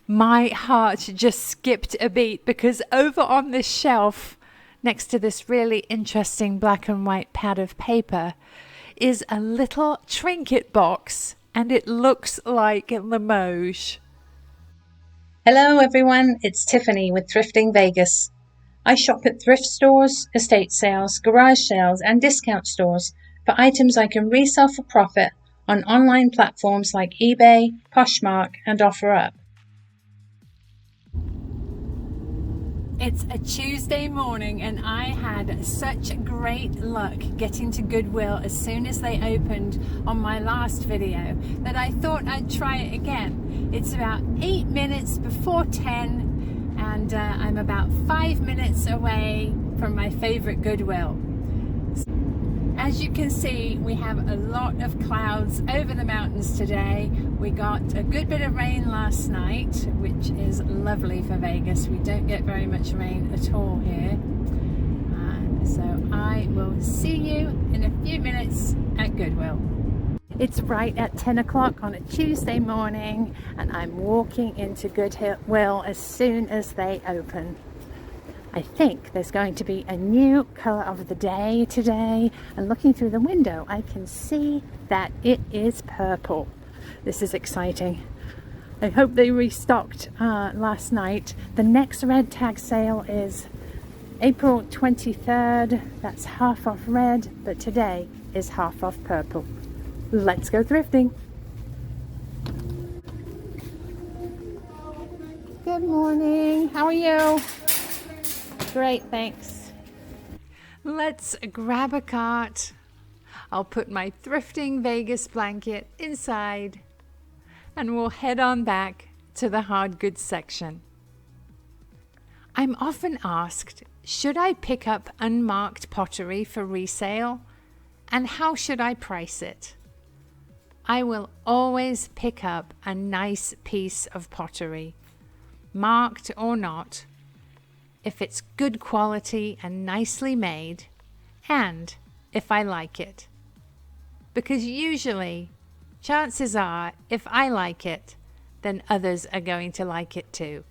My heart just skipped a beat because over on this shelf, next to this really interesting black and white pad of paper, is a little trinket box, and it looks like Limoges. Hello everyone, it's Tiffany with Thrifting Vegas. I shop at thrift stores, estate sales, garage sales, and discount stores for items I can resell for profit on online platforms like eBay, Poshmark, and OfferUp. It's a Tuesday morning and I had such great luck getting to Goodwill as soon as they opened on my last video that I thought I'd try it again. It's about 8 minutes before 10 and I'm about 5 minutes away from my favorite Goodwill. As you can see, we have a lot of clouds over the mountains today. We got a good bit of rain last night, which is lovely for Vegas. We don't get very much rain at all here. So I will see you in a few minutes at Goodwill. It's right at 10 o'clock on a Tuesday morning and I'm walking into Goodwill as soon as they open. I think there's going to be a new colour of the day today, and looking through the window I can see that it is purple. This is exciting. I hope they restocked last night. The next red tag sale is April 23rd. That's half off red, but today is half off purple. Let's go thrifting. Good morning. How are you? Great, thanks. Let's grab a cart. I'll put my Thrifting Vegas blanket inside and we'll head on back to the hard goods section. I'm often asked, should I pick up unmarked pottery for resale? And how should I price it? I will always pick up a nice piece of pottery, marked or not, if it's good quality and nicely made, and if I like it. Because usually, chances are, if I like it, then others are going to like it too.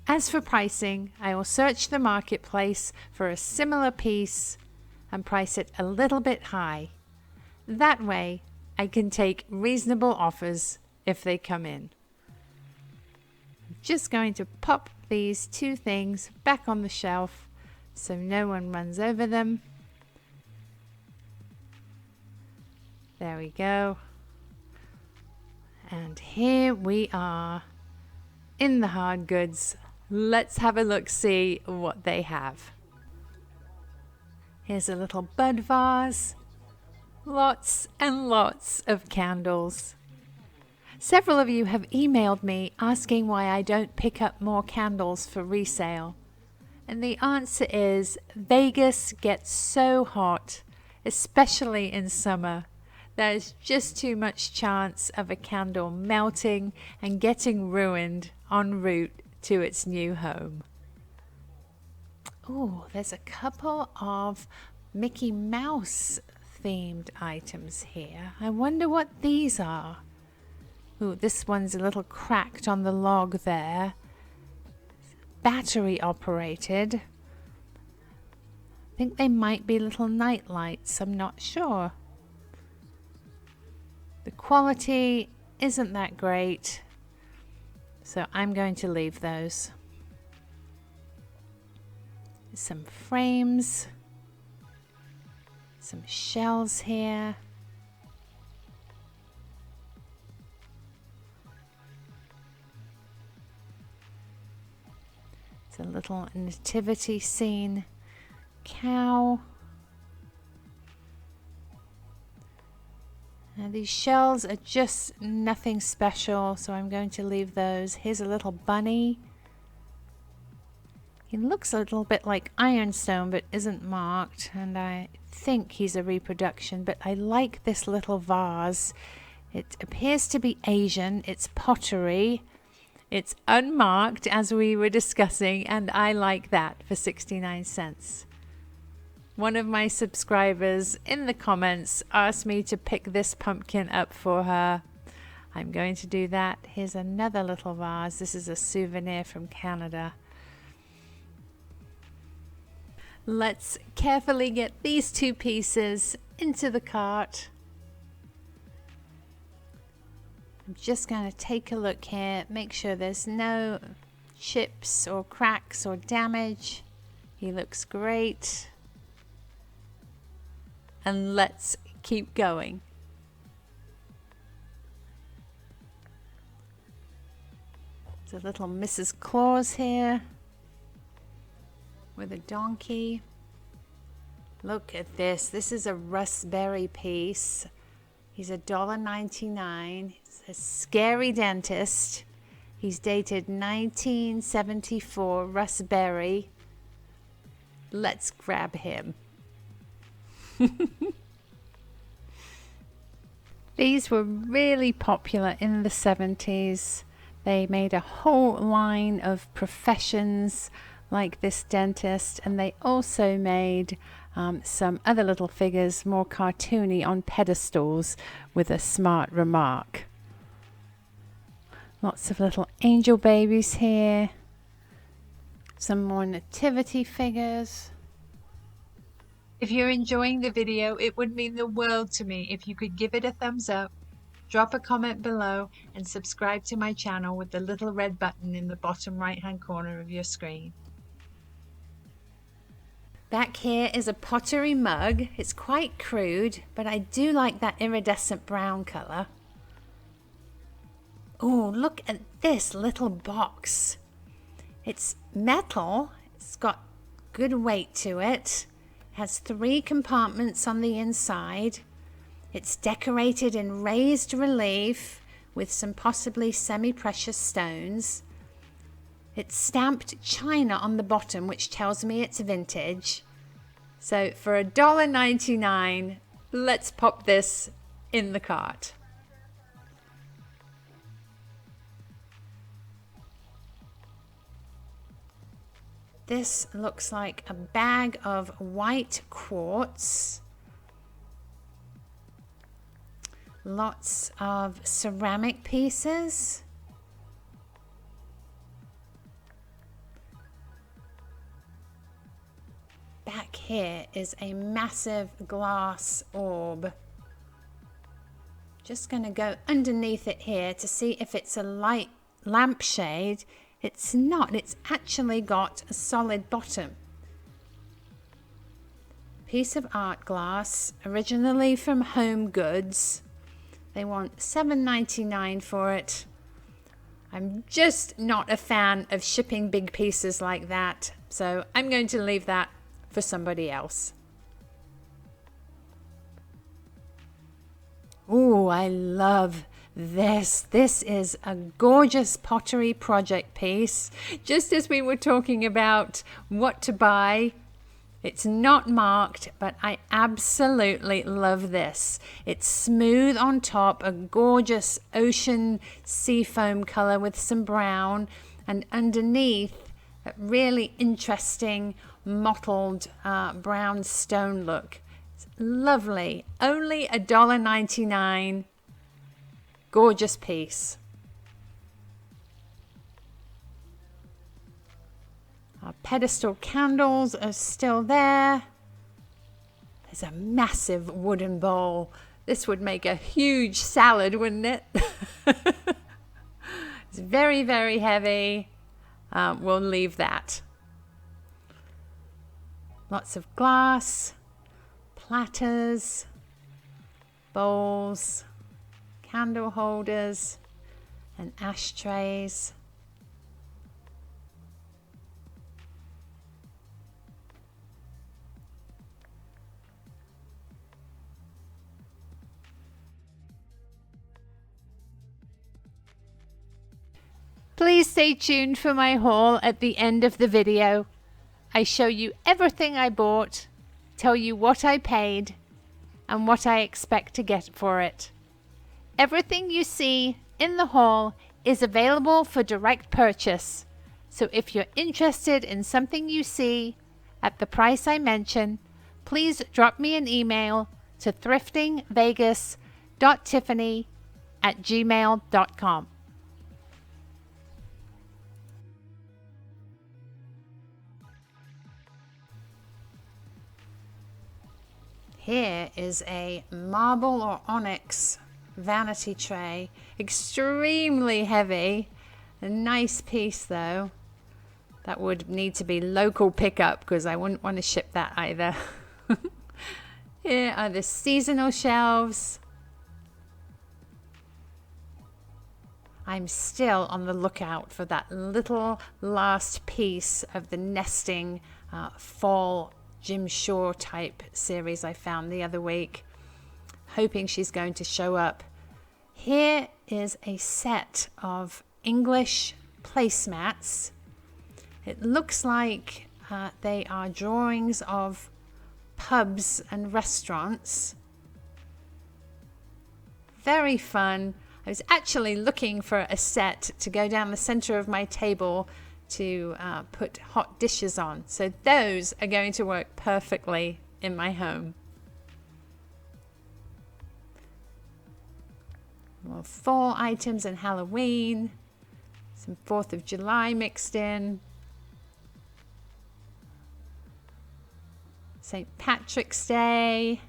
As for pricing, I will search the marketplace for a similar piece and price it a little bit high. That way, I can take reasonable offers if they come in. I'm just going to pop these two things back on the shelf so no one runs over them. There we go. And here we are in the hard goods. Let's have a look, see what they have. Here's a little bud vase. Lots and lots of candles. Several of you have emailed me asking why I don't pick up more candles for resale. And the answer is Vegas gets so hot, especially in summer. There's just too much chance of a candle melting and getting ruined en route to its new home. Oh, there's a couple of Mickey Mouse themed items here. I wonder what these are. Ooh, this one's a little cracked on the log there. Battery operated. I think they might be little night lights, I'm not sure. The quality isn't that great, so I'm going to leave those. Some frames, some shells here. A little nativity scene cow. Now these shells are just nothing special, so I'm going to leave those. Here's a little bunny. He looks a little bit like ironstone but isn't marked, and I think he's a reproduction, but I like this little vase. It appears to be Asian. It's pottery. It's unmarked, as we were discussing, and I like that for 69 cents. One of my subscribers in the comments asked me to pick this pumpkin up for her. I'm going to do that. Here's another little vase. This is a souvenir from Canada. Let's carefully get these two pieces into the cart. I'm just going to take a look here, make sure there's no chips or cracks or damage. He looks great. And let's keep going. There's a little Mrs. Claus here with a donkey. Look at this. This is a raspberry piece. He's $1.99. It's a scary dentist. He's dated 1974, raspberry. Let's grab him. These were really popular in the 70s. They made a whole line of professions like this dentist, and they also made some other little figures, more cartoony, on pedestals with a smart remark. Lots of little angel babies here. Some more nativity figures. If you're enjoying the video, it would mean the world to me if you could give it a thumbs up, drop a comment below, and subscribe to my channel with the little red button in the bottom right hand corner of your screen. Back here is a pottery mug. It's quite crude, but I do like that iridescent brown color. Oh, look at this little box. It's metal. It's got good weight to it. Has 3 compartments on the inside. It's decorated in raised relief with some possibly semi-precious stones. It's stamped China on the bottom, which tells me it's vintage. So for $1.99, let's pop this in the cart. This looks like a bag of white quartz. Lots of ceramic pieces. Back here is a massive glass orb. Just going to go underneath it here to see if it's a light lampshade. It's not. It's actually got a solid bottom. Piece of art glass, originally from Home Goods. They want $7.99 for it. I'm just not a fan of shipping big pieces like that, so I'm going to leave that for somebody else. Ooh, I love this. This is a gorgeous pottery project piece. Just as we were talking about what to buy, it's not marked, but I absolutely love this. It's smooth on top, a gorgeous ocean seafoam color with some brown, and underneath a really interesting mottled brown stone look. It's lovely. Only $1.99. Gorgeous piece. Our pedestal candles are still there. There's a massive wooden bowl. This would make a huge salad, wouldn't it? It's very, very heavy. We'll leave that. Lots of glass, platters, bowls, candle holders, and ashtrays. Please stay tuned for my haul at the end of the video. I show you everything I bought, tell you what I paid, and what I expect to get for it. Everything you see in the haul is available for direct purchase. So if you're interested in something you see at the price I mention, please drop me an email to thriftingvegas.tiffany thrifting@gmail.com. Here is a marble or onyx vanity tray, extremely heavy. A nice piece though. That would need to be local pickup because I wouldn't want to ship that either. Here are the seasonal shelves. I'm still on the lookout for that little last piece of the nesting fall Jim Shore type series I found the other week. Hoping she's going to show up. Here is a set of English placemats. It looks like they are drawings of pubs and restaurants. Very fun. I was actually looking for a set to go down the center of my table to put hot dishes on. So those are going to work perfectly in my home. More fall items and Halloween. Some 4th of July mixed in. St. Patrick's Day.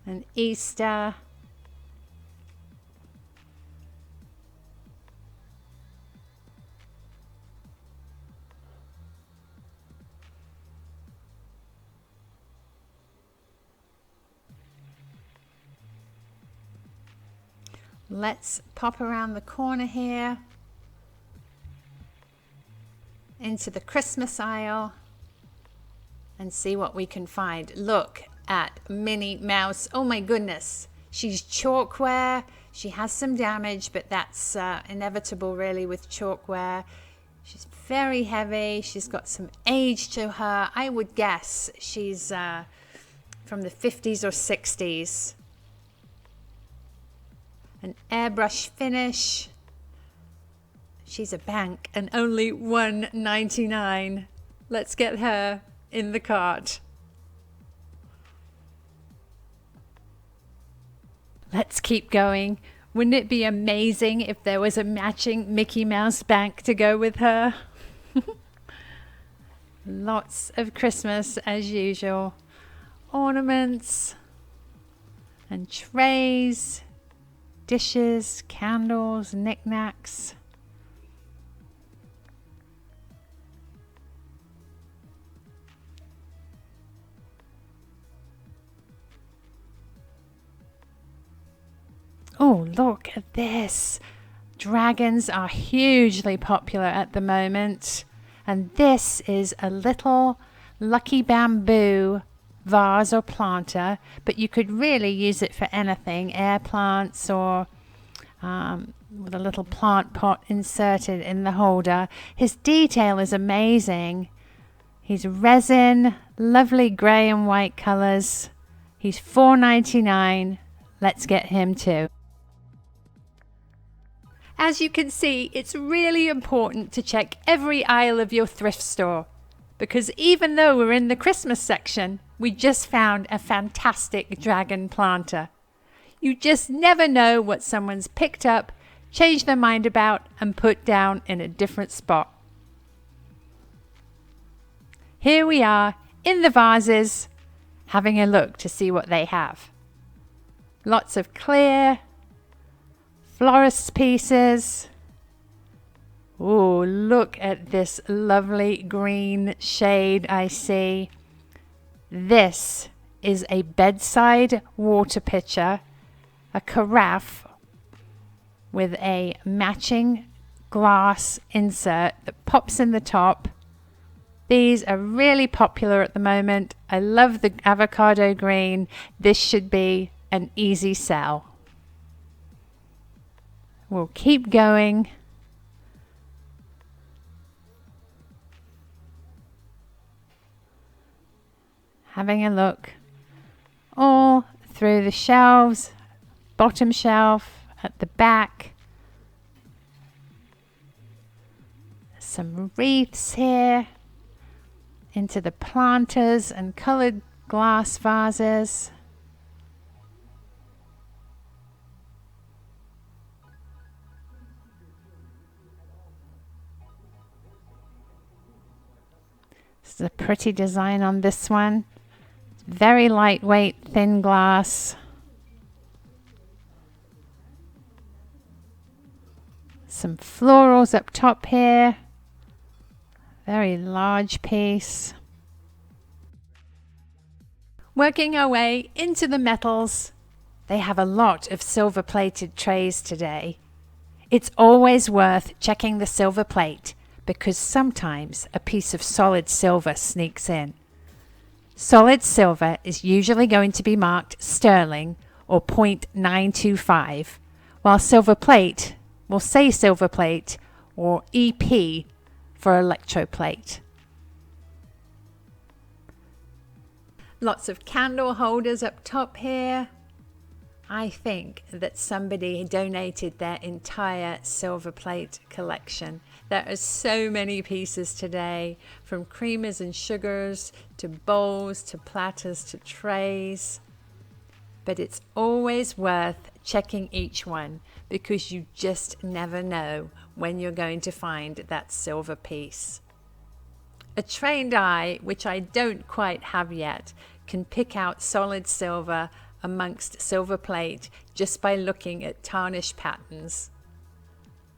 And Easter. Let's pop around the corner here into the Christmas aisle and see what we can find. Look at Minnie Mouse. Oh my goodness. She's chalkware. She has some damage, but that's inevitable really with chalkware. She's very heavy. She's got some age to her. I would guess she's from the 50s or 60s. An airbrush finish. She's a bank and only $1.99. Let's get her in the cart. Let's keep going. Wouldn't it be amazing if there was a matching Mickey Mouse bank to go with her? Lots of Christmas as usual. Ornaments and trays. Dishes, candles, knickknacks. Oh, look at this. Dragons are hugely popular at the moment. And this is a little lucky bamboo vase or planter, but you could really use it for anything, air plants or with a little plant pot inserted in the holder. His detail is amazing. He's resin, lovely grey and white colors. He's $4.99. Let's get him too. As you can see, it's really important to check every aisle of your thrift store, because even though we're in the Christmas section, we just found a fantastic dragon planter. You just never know what someone's picked up, changed their mind about, and put down in a different spot. Here we are in the vases, having a look to see what they have. Lots of clear, florist pieces. Oh, look at this lovely green shade I see. This is a bedside water pitcher, a carafe with a matching glass insert that pops in the top. These are really popular at the moment. I love the avocado green. This should be an easy sell. We'll keep going. Having a look all through the shelves, bottom shelf, at the back. Some wreaths here into the planters and colored glass vases. There's a pretty design on this one. Very lightweight, thin glass. Some florals up top here. Very large piece. Working our way into the metals, they have a lot of silver plated trays today. It's always worth checking the silver plate because sometimes a piece of solid silver sneaks in. Solid silver is usually going to be marked sterling or 0.925, while silver plate will say silver plate or EP for electroplate. Lots of candle holders up top here. I think that somebody donated their entire silver plate collection. There are so many pieces today, from creamers and sugars to bowls to platters to trays. But it's always worth checking each one because you just never know when you're going to find that silver piece. A trained eye, which I don't quite have yet, can pick out solid silver amongst silver plate just by looking at tarnish patterns.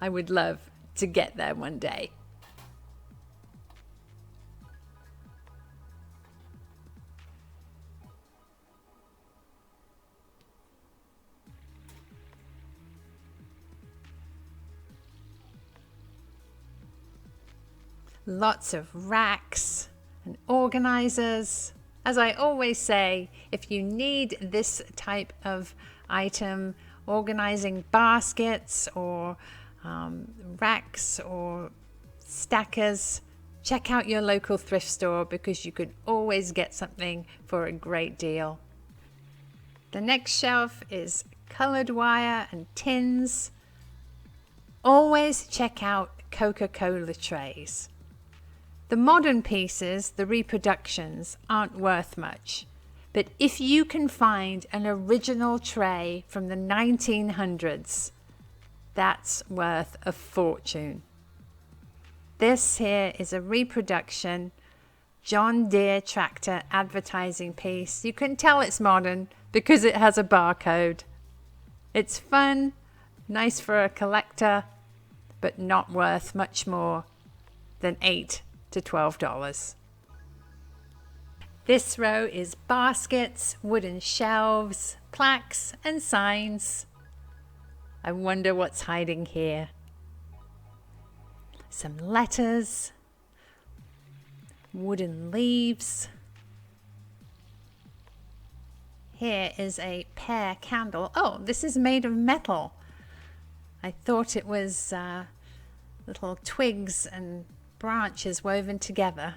I would love to get there one day. Lots of racks and organizers. As I always say, if you need this type of item, organizing baskets or racks or stackers, check out your local thrift store because you could always get something for a great deal. The next shelf is colored wire and tins. Always check out Coca-Cola trays. The modern pieces, the reproductions, aren't worth much. But if you can find an original tray from the 1900s, that's worth a fortune. This here is a reproduction John Deere tractor advertising piece. You can tell it's modern because it has a barcode. It's fun, nice for a collector, but not worth much more than $8 to $12. This row is baskets, wooden shelves, plaques and signs. I wonder what's hiding here. Some letters, wooden leaves. Here is a pear candle. Oh, this is made of metal. I thought it was little twigs and branches woven together.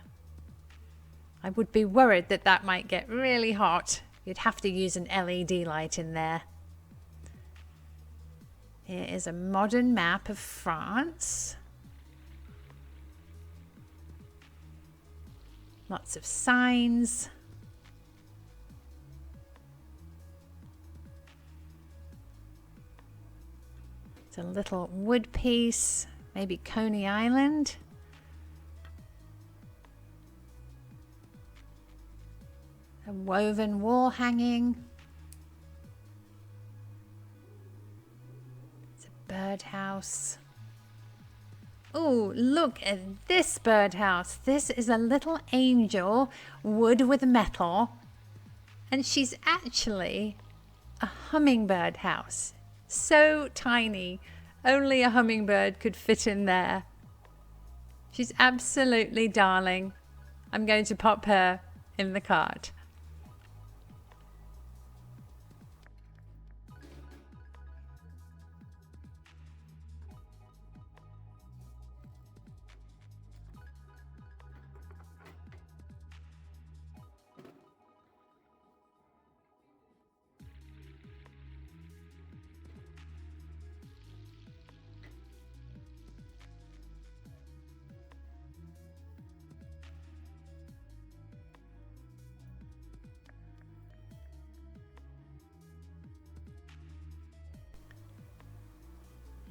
I would be worried that that might get really hot. You'd have to use an LED light in there. Here is a modern map of France. Lots of signs. It's a little wood piece, maybe Coney Island. A woven wall hanging. It's a birdhouse. Oh, look at this birdhouse. This is a little angel, wood with metal. And she's actually a hummingbird house. So tiny, only a hummingbird could fit in there. She's absolutely darling. I'm going to pop her in the cart.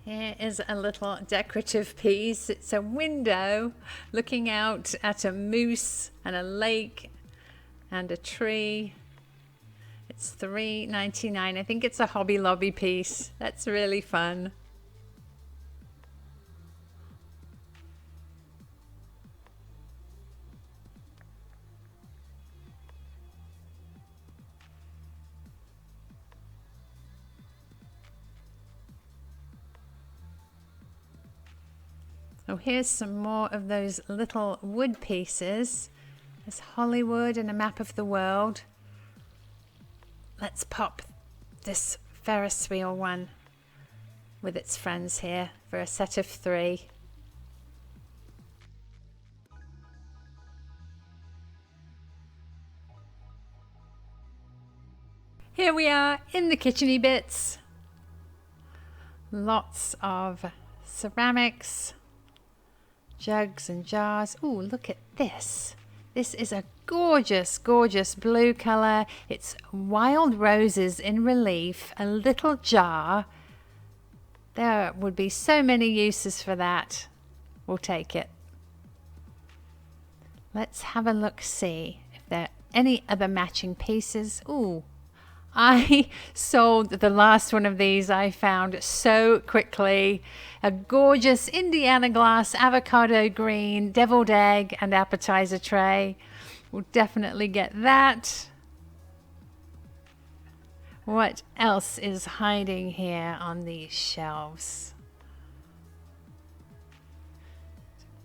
Here is a little decorative piece. It's a window looking out at a moose and a lake and a tree. It's $3.99. I think it's a Hobby Lobby piece. That's really fun. Oh, here's some more of those little wood pieces. There's Hollywood and a map of the world. Let's pop this Ferris wheel one with its friends here for a set of 3. Here we are in the kitcheny bits. Lots of ceramics, jugs and jars. Ooh, look at this. This is a gorgeous, gorgeous blue color. It's wild roses in relief, a little jar. There would be so many uses for that. We'll take it. Let's have a look, see if there are any other matching pieces. Ooh, I sold the last one of these I found so quickly. A gorgeous Indiana glass avocado green deviled egg and appetizer tray. We'll definitely get that. What else is hiding here on these shelves?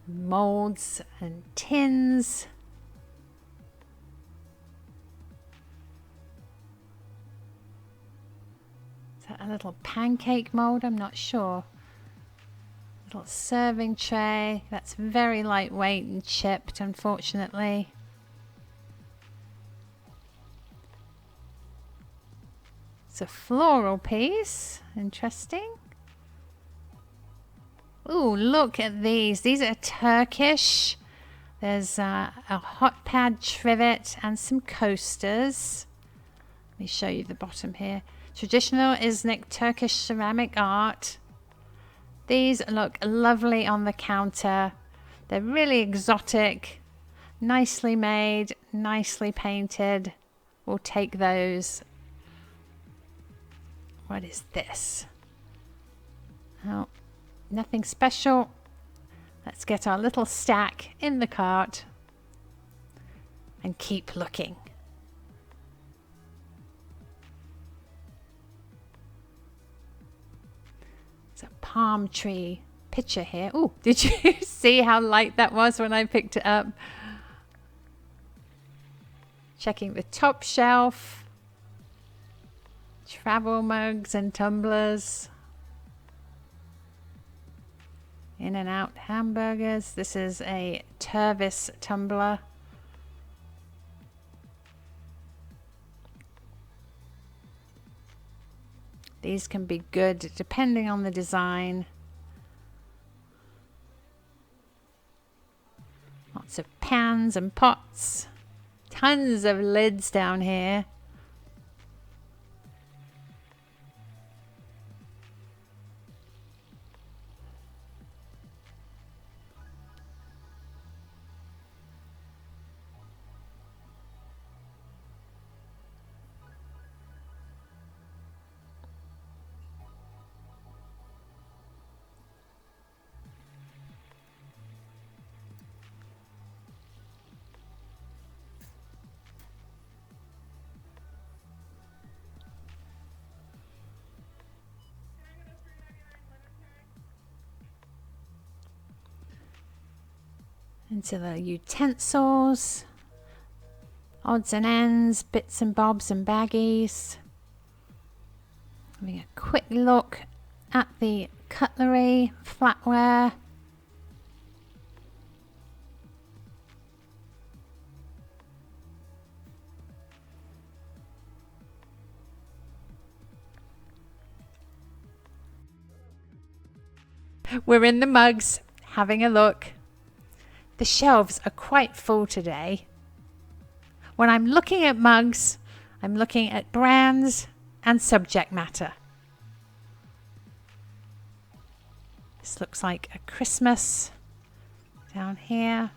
Molds and tins. A little pancake mold, I'm not sure. Little serving tray. That's very lightweight and chipped, unfortunately. It's a floral piece. Interesting. Ooh, look at these. These are Turkish. There's a hot pad trivet and some coasters. Let me show you the bottom here. Traditional Iznik Turkish ceramic art. These look lovely on the counter. They're really exotic, nicely made, nicely painted. We'll take those. What is this? Oh, nothing special. Let's get our little stack in the cart and keep looking. It's a palm tree picture here. Oh, did you see how light that was when I picked it up? Checking the top shelf. Travel mugs and tumblers. In and out hamburgers. This is a Tervis tumbler. These can be good depending on the design. Lots of pans and pots. Tons of lids down here. Into the utensils, odds and ends, bits and bobs and baggies. Having a quick look at the cutlery, flatware. We're in the mugs, having a look. The shelves are quite full today. When I'm looking at mugs, I'm looking at brands and subject matter. This looks like a Christmas down here.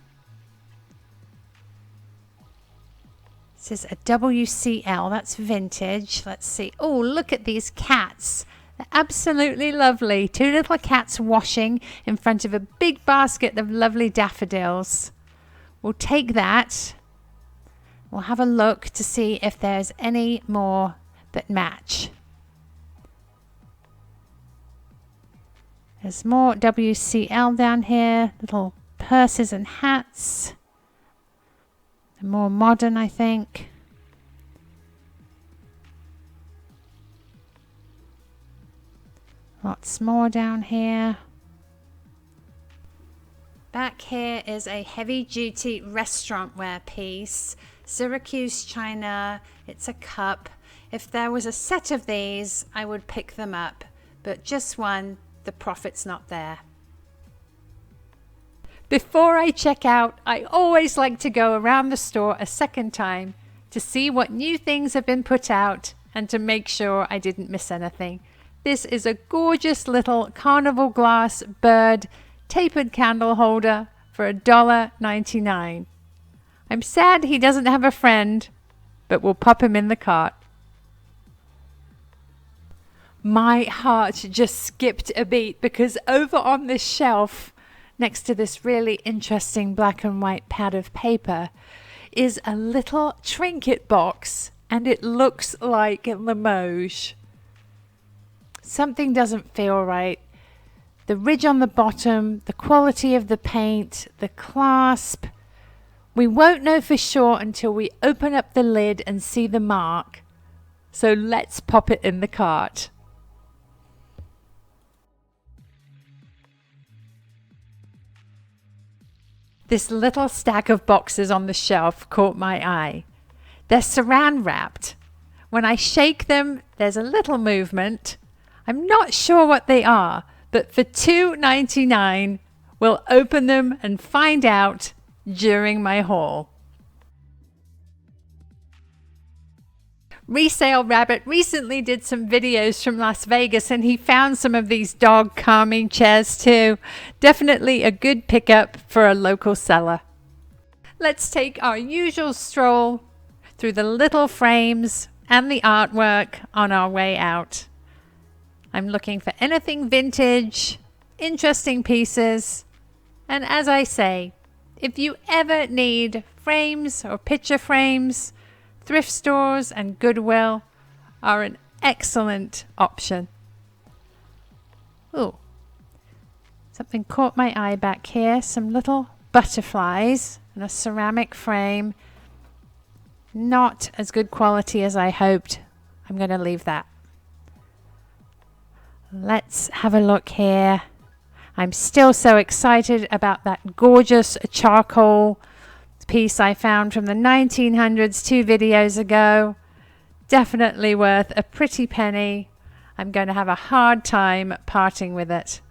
This is a WCL, that's vintage. Let's see. Oh, look at these cats. They're absolutely lovely. Two little cats washing in front of a big basket of lovely daffodils. We'll take that. We'll have a look to see if there's any more that match. There's more WCL down here. Little purses and hats. They're more modern, I think. Lots more down here. Back here is a heavy-duty restaurant wear piece. Syracuse china. It's a cup. If there was a set of these, I would pick them up. But just one, the profit's not there. Before I check out, I always like to go around the store a second time to see what new things have been put out and to make sure I didn't miss anything. This is a gorgeous little Carnival glass bird tapered candle holder for $1.99. I'm sad he doesn't have a friend, but we'll pop him in the cart. My heart just skipped a beat because over on this shelf, next to this really interesting black and white pad of paper, is a little trinket box, and it looks like Limoges. Something doesn't feel right. The ridge on the bottom, the quality of the paint, the clasp. We won't know for sure until we open up the lid and see the mark. So let's pop it in the cart. This little stack of boxes on the shelf caught my eye. They're saran wrapped. When I shake them, there's a little movement. I'm not sure what they are, but for $2.99, we'll open them and find out during my haul. Resale Rabbit recently did some videos from Las Vegas and he found some of these dog calming chairs too. Definitely a good pickup for a local seller. Let's take our usual stroll through the little frames and the artwork on our way out. I'm looking for anything vintage, interesting pieces, and as I say, if you ever need frames or picture frames, thrift stores and Goodwill are an excellent option. Oh, something caught my eye back here. Some little butterflies in a ceramic frame. Not as good quality as I hoped. I'm going to leave that. Let's have a look here. I'm still so excited about that gorgeous charcoal piece I found from the 1900s 2 videos ago. Definitely worth a pretty penny. I'm going to have a hard time parting with it.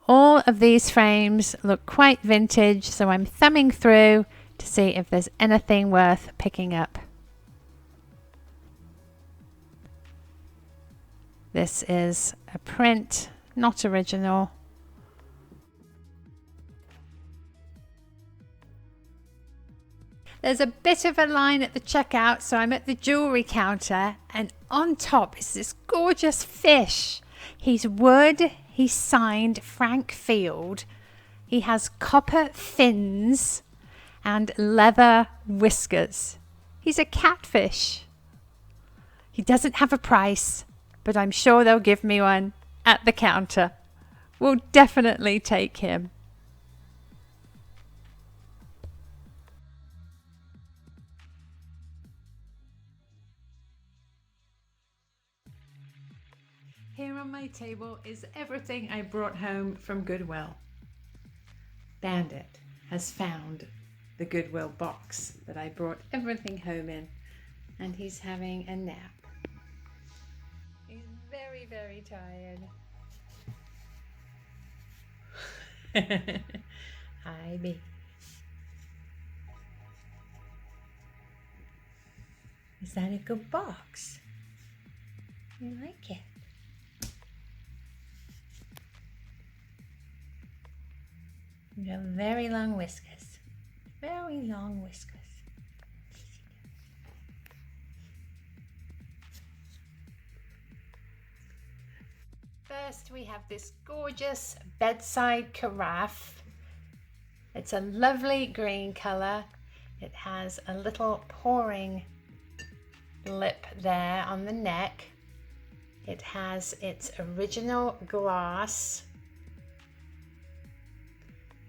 All of these frames look quite vintage, so I'm thumbing through to see if there's anything worth picking up. This is a print, not original. There's a bit of a line at the checkout, so I'm at the jewelry counter, and on top is this gorgeous fish. He's wood, he's signed Frank Field. He has copper fins and leather whiskers. He's a catfish. He doesn't have a price, but I'm sure they'll give me one at the counter. We'll definitely take him. Here on my table is everything I brought home from Goodwill. Bandit has found the Goodwill box that I brought everything home in, and he's having a nap. He's very, very tired. Hi, baby. Is that a good box? You like it? You have very long whiskers. Very long whiskers. First, we have this gorgeous bedside carafe. It's a lovely green color. It has a little pouring lip there on the neck. It has its original glass.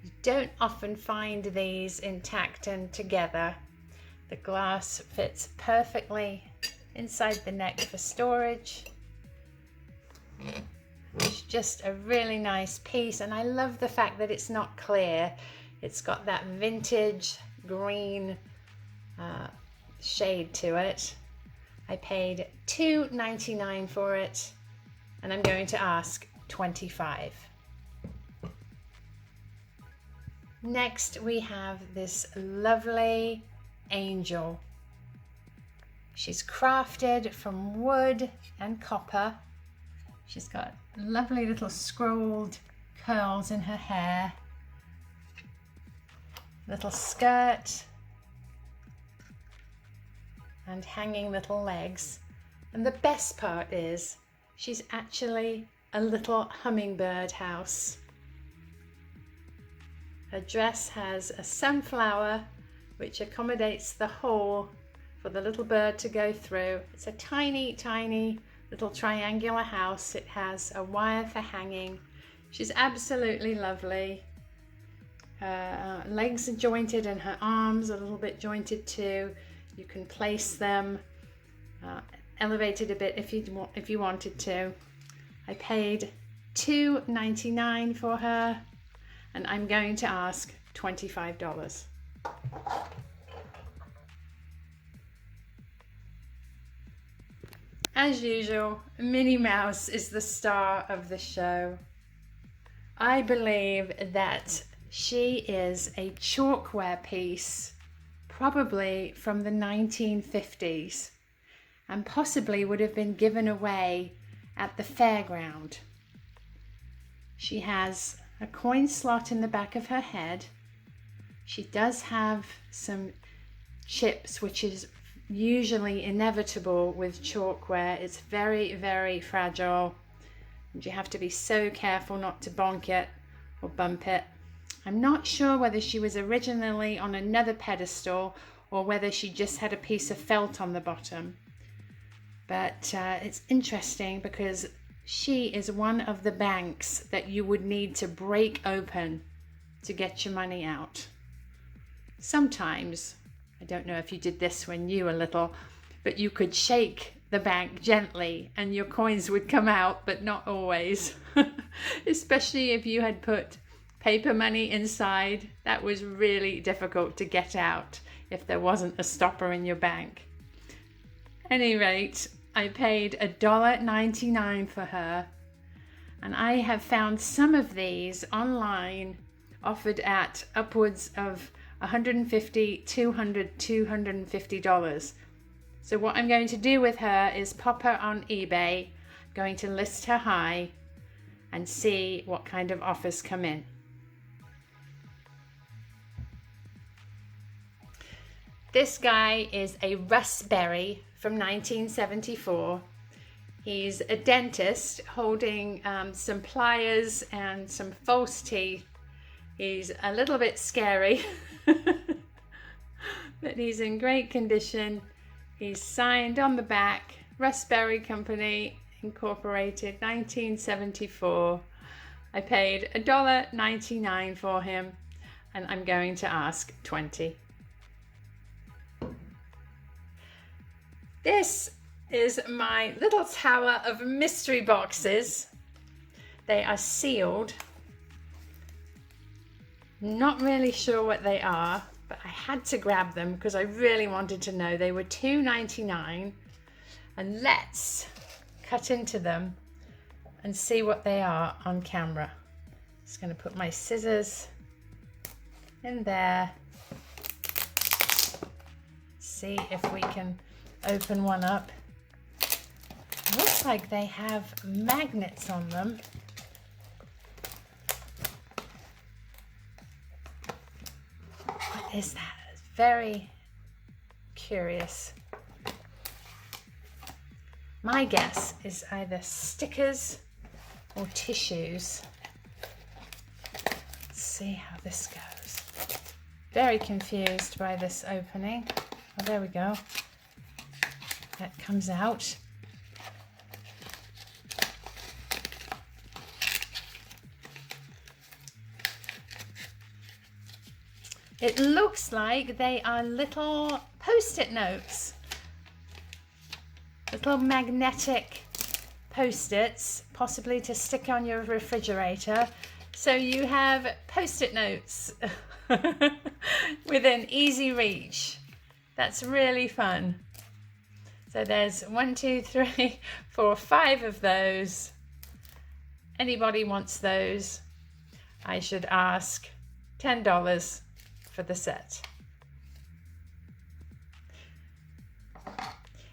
You don't often find these intact and together. The glass fits perfectly inside the neck for storage. It's just a really nice piece, and I love the fact that it's not clear. It's got that vintage green shade to it. I paid $2.99 for it, and I'm going to ask $25. Next, we have this lovely angel. She's crafted from wood and copper. She's got lovely little scrolled curls in her hair, little skirt, and hanging little legs. And the best part is she's actually a little hummingbird house. Her dress has a sunflower which accommodates the hole for the little bird to go through. It's a tiny, tiny little triangular house. It has a wire for hanging. She's absolutely lovely. Her legs are jointed and her arms are a little bit jointed too. You can place them elevated a bit if you wanted to. I paid $2.99 for her, and I'm going to ask $25. As usual, Minnie Mouse is the star of the show. I believe that she is a chalkware piece, probably from the 1950s, and possibly would have been given away at the Fairground. She has a coin slot in the back of her head. She does have some chips, which is usually inevitable with chalkware. It's very, very fragile, and you have to be so careful not to bonk it or bump it. I'm not sure whether she was originally on another pedestal or whether she just had a piece of felt on the bottom. But it's interesting because she is one of the banks that you would need to break open to get your money out. Sometimes, I don't know if you did this when you were little, but you could shake the bank gently and your coins would come out, but not always. Especially if you had put paper money inside. That was really difficult to get out if there wasn't a stopper in your bank. At any rate, I paid $1.99 for her, and I have found some of these online offered at upwards of $150, $200, $250. So what I'm going to do with her is pop her on eBay. I'm going to list her high and see what kind of offers come in. This guy is a Raspberry from 1974. He's a dentist holding some pliers and some false teeth. He's a little bit scary, but he's in great condition. He's signed on the back, Raspberry Company Incorporated, 1974. I paid $1.99 for him, and I'm going to ask $20. This is my little tower of mystery boxes. They are sealed. Not really sure what they are, but I had to grab them because I really wanted to know. They were $2.99, and let's cut into them and see what they are on camera. Just going to put my scissors in there. See if we can open one up. Whoops. like they have magnets on them. What is that? It's very curious. My guess is either stickers or tissues. Let's see how this goes. Very confused by this opening. Oh, there we go. That comes out. It looks like they are little post-it notes. Little magnetic post-its, possibly to stick on your refrigerator. So you have post-it notes within easy reach. That's really fun. So there's 1, 2, 3, 4, 5 of those. Anybody wants those? I should ask $10 for the set.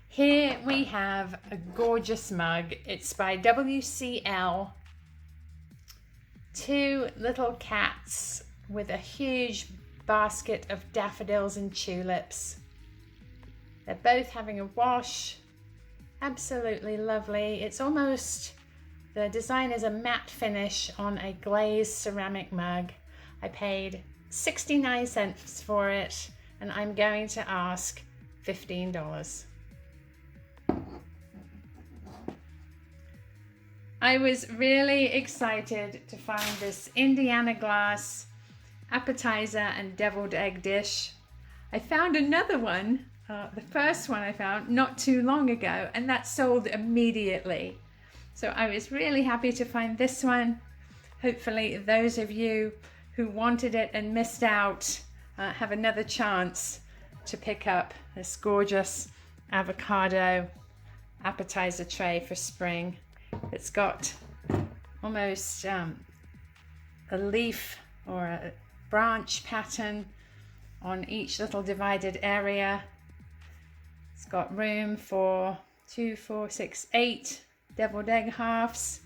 Here we have a gorgeous mug. It's by WCL. 2 little cats with a huge basket of daffodils and tulips. They're both having a wash. Absolutely lovely. It's almost, the design is a matte finish on a glazed ceramic mug. I paid 69 cents for it, and I'm going to ask $15. I was really excited to find this Indiana glass appetizer and deviled egg dish. I found another one, the first one I found not too long ago, and that sold immediately. So I was really happy to find this one. Hopefully those of you who wanted it and missed out have another chance to pick up this gorgeous avocado appetizer tray for spring. It's got almost a leaf or a branch pattern on each little divided area. It's got room for 2, 4, 6, 8 deviled egg halves,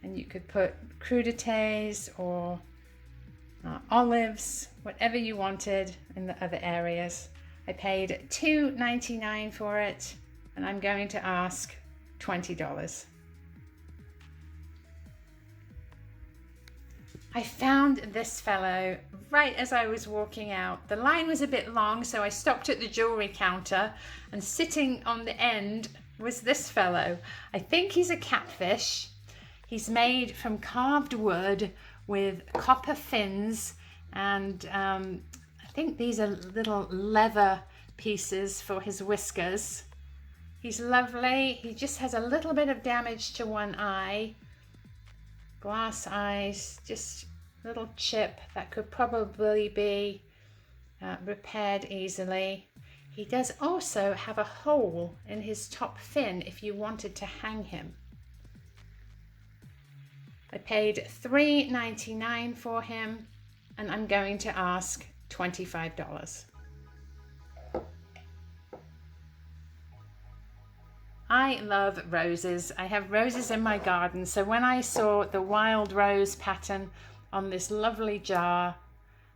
and you could put crudités or olives, whatever you wanted in the other areas. I paid $2.99 for it, and I'm going to ask $20. I found this fellow right as I was walking out. The line was a bit long, so I stopped at the jewelry counter, and sitting on the end was this fellow. I think he's a catfish. He's made from carved wood with copper fins, and I think these are little leather pieces for his whiskers. He's lovely. He just has a little bit of damage to one eye. Glass eyes, just a little chip that could probably be repaired easily. He does also have a hole in his top fin if you wanted to hang him. I paid $3.99 for him, and I'm going to ask $25. I love roses. I have roses in my garden, so when I saw the wild rose pattern on this lovely jar,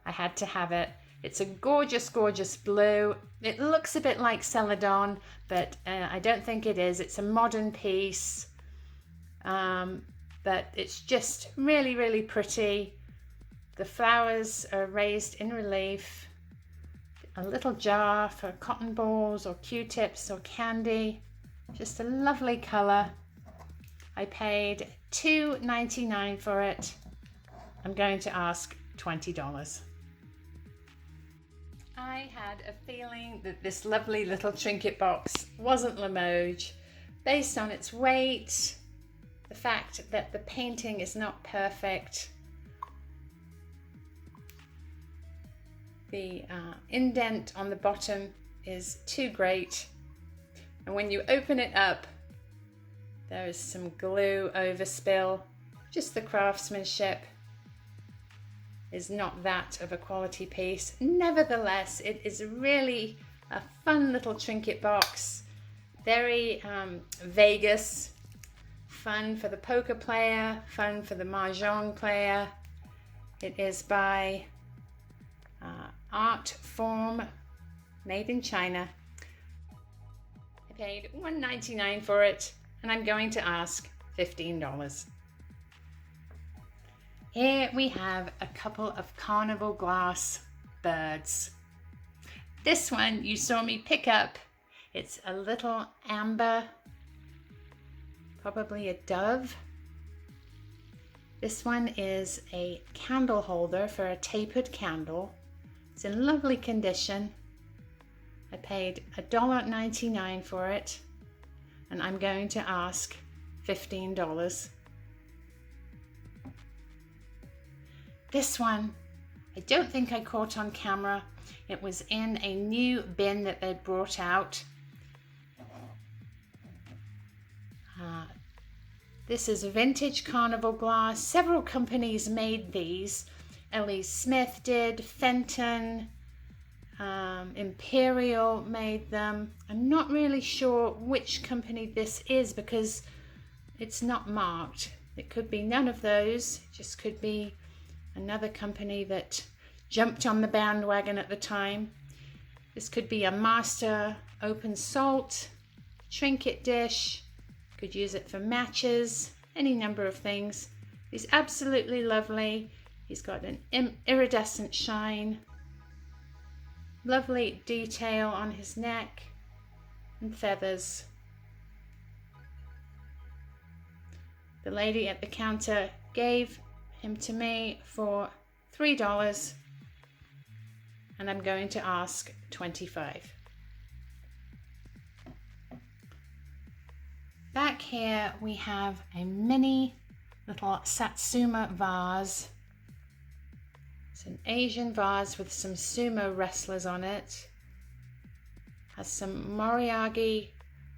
I had to have it. It's a gorgeous, gorgeous blue. It looks a bit like celadon, but I don't think it is. It's a modern piece, but it's just really, really pretty. The flowers are raised in relief. A little jar for cotton balls or Q-tips or candy. Just a lovely colour. I paid $2.99 for it. I'm going to ask $20. I had a feeling that this lovely little trinket box wasn't Limoges, based on its weight, the fact that the painting is not perfect, the indent on the bottom is too great, and when you open it up, there is some glue overspill. Just the craftsmanship is not that of a quality piece. Nevertheless, it is really a fun little trinket box. Very Vegas fun for the poker player, fun for the mahjong player. It is by Art Form, made in China. I paid $1.99 for it, and I'm going to ask $15. Here we have a couple of Carnival glass birds. This one you saw me pick up. It's a little amber, probably a dove. This one is a candle holder for a tapered candle. It's in lovely condition. I paid $1.99 for it, and I'm going to ask $15. This one, I don't think I caught on camera. It was in a new bin that they brought out. This is vintage Carnival glass. Several companies made these. L.E. Smith did, Fenton, Imperial made them. I'm not really sure which company this is because it's not marked. It could be none of those. It just could be another company that jumped on the bandwagon at the time. This could be a master open salt, trinket dish. Could use it for matches, any number of things. He's absolutely lovely. He's got an iridescent shine, lovely detail on his neck and feathers. The lady at the counter gave him to me for $3, and I'm going to ask $25. Back here we have a mini little Satsuma vase. It's an Asian vase with some sumo wrestlers on it. Has some Moriagi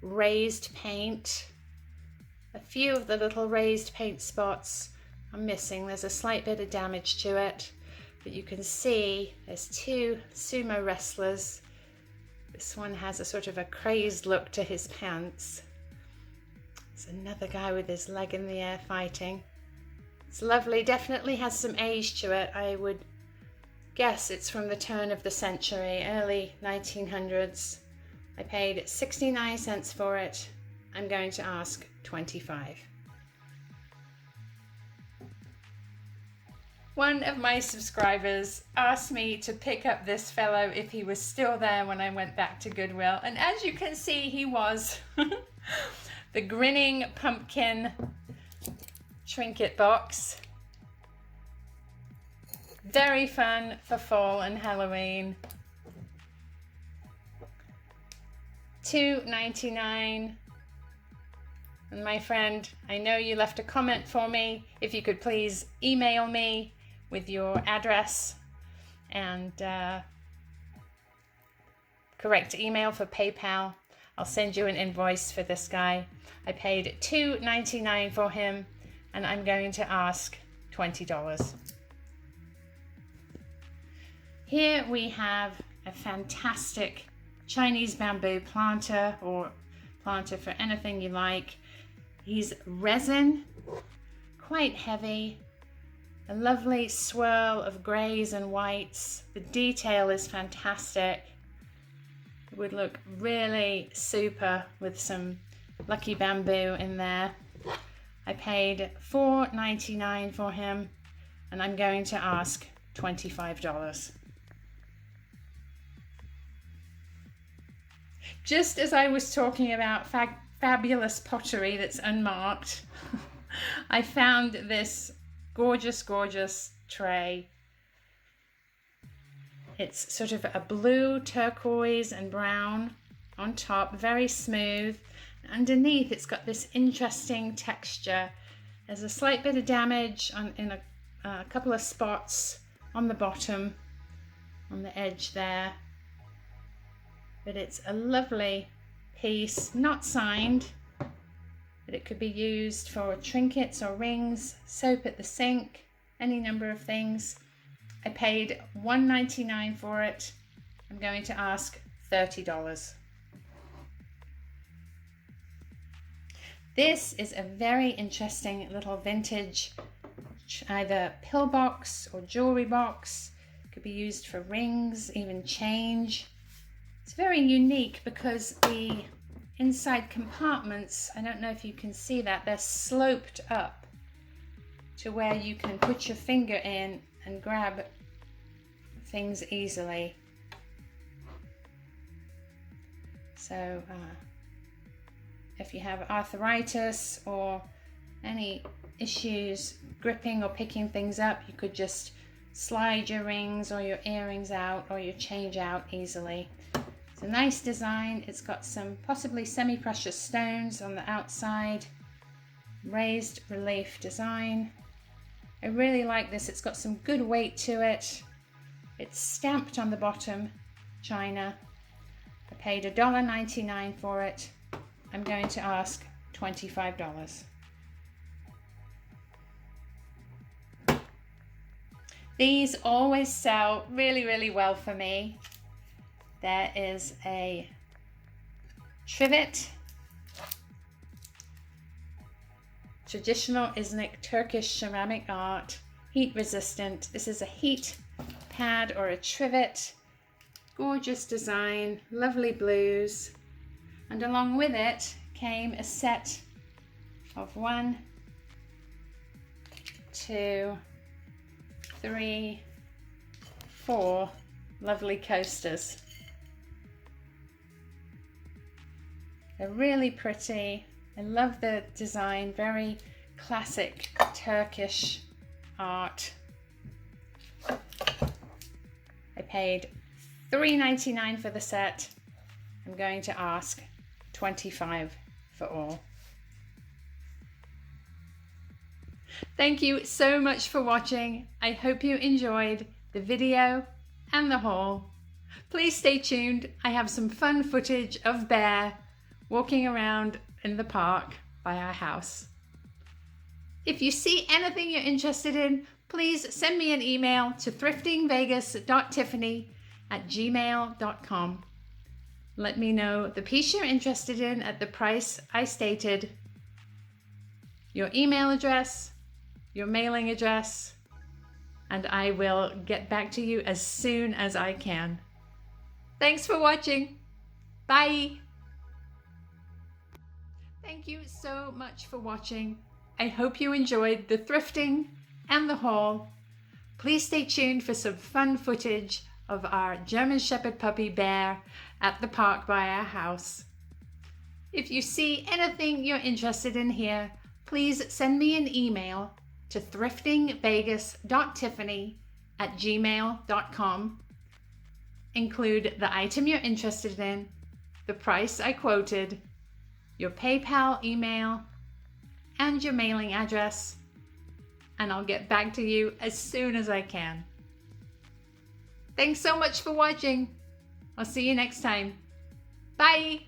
raised paint. A few of the little raised paint spots are missing. There's a slight bit of damage to it, but you can see there's two sumo wrestlers. This one has a sort of a crazed look to his pants. There's another guy with his leg in the air fighting. It's lovely, definitely has some age to it. I would guess it's from the turn of the century, early 1900s. I paid 69 cents for it. I'm going to ask $25. One of my subscribers asked me to pick up this fellow if he was still there when I went back to Goodwill, and as you can see, he was. The grinning pumpkin trinket box. Very fun for fall and Halloween. $2.99. And my friend, I know you left a comment for me. If you could please email me with your address and correct email for PayPal. I'll send you an invoice for this guy. I paid $2.99 for him, and I'm going to ask $20. Here we have a fantastic Chinese bamboo planter, or planter for anything you like. He's resin, quite heavy, a lovely swirl of grays and whites. The detail is fantastic. It would look really super with some lucky bamboo in there. I paid $4.99 for him, and I'm going to ask $25. Just as I was talking about fabulous pottery that's unmarked, I found this gorgeous, gorgeous tray. It's sort of a blue, turquoise and brown on top, very smooth. Underneath it's got this interesting texture. There's a slight bit of damage in a couple of spots on the bottom, on the edge there. But it's a lovely piece, not signed, but it could be used for trinkets or rings, soap at the sink, any number of things. I paid $1.99 for it. I'm going to ask $30. This is a very interesting little vintage, either pillbox or jewelry box. Could be used for rings, even change. It's very unique because the inside compartments, I don't know if you can see that, they're sloped up to where you can put your finger in and grab things easily. So if you have arthritis or any issues gripping or picking things up, you could just slide your rings or your earrings out or your change out easily. It's a nice design. It's got some possibly semi-precious stones on the outside. Raised relief design. I really like this. It's got some good weight to it. It's stamped on the bottom, China. I paid $1.99 for it. I'm going to ask $25. These always sell really, really well for me. There is a trivet, traditional Iznik Turkish ceramic art, heat resistant. This is a heat pad or a trivet. Gorgeous design, lovely blues. And along with it came a set of 1, 2, 3, 4 lovely coasters. They're really pretty. I love the design, very classic Turkish art. I paid $3.99 for the set. I'm going to ask $25 for all. Thank you so much for watching. I hope you enjoyed the video and the haul. Please stay tuned. I have some fun footage of Bear walking around in the park by our house. If you see anything you're interested in, please send me an email to thriftingvegas.tiffany@gmail.com. Let me know the piece you're interested in at the price I stated, your email address, your mailing address, and I will get back to you as soon as I can. Thanks for watching. Bye. Thank you so much for watching. I hope you enjoyed the thrifting and the haul. Please stay tuned for some fun footage of our German Shepherd puppy Bear at the park by our house. If you see anything you're interested in here, please send me an email to thriftingvegas.tiffany@gmail.com. Include the item you're interested in, the price I quoted, your PayPal email, and your mailing address, and I'll get back to you as soon as I can. Thanks so much for watching. I'll see you next time. Bye.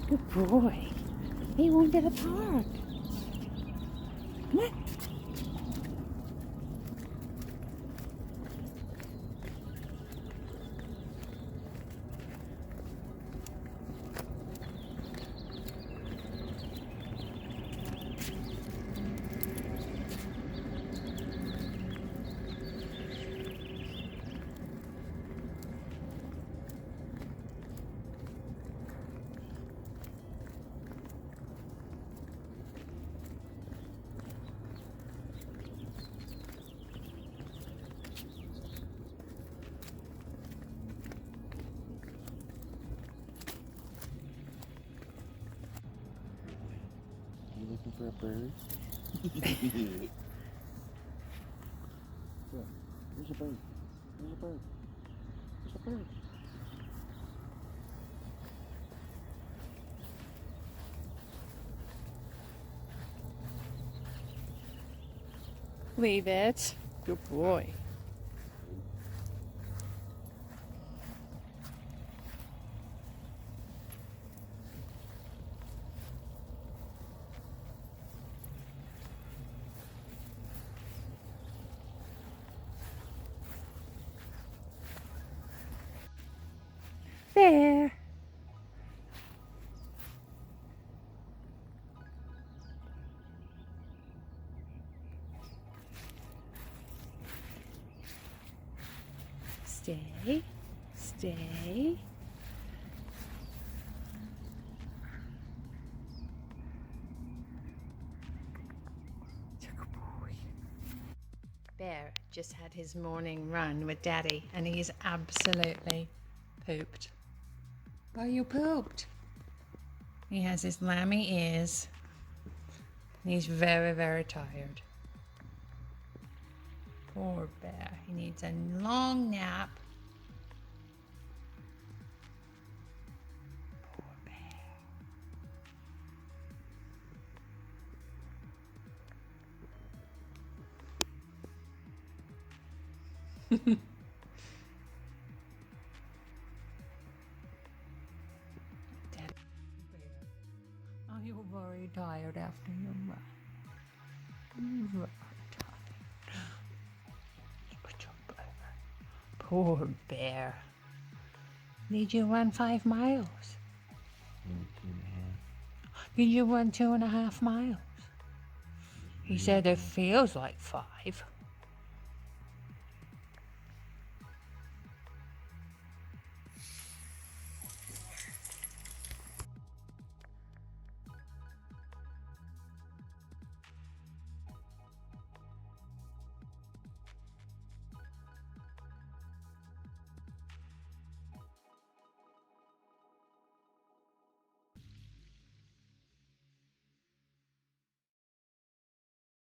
Good boy. He won't get a park. Come on. You looking for a bird? bird. There's a bird. There's a bird. Leave it. Good boy. There. Stay. Stay. Good boy. Bear just had his morning run with Daddy and he's absolutely pooped. Well, you pooped. He has his lammy ears. He's very, very tired. Poor bear. He needs a long nap. Poor bear. Daddy bear. Oh, you're very tired after your run. You're very tired. Good job, bear. Poor bear. Did you run 5 miles? 2.5. Did you run 2.5 miles? He said it feels like 5.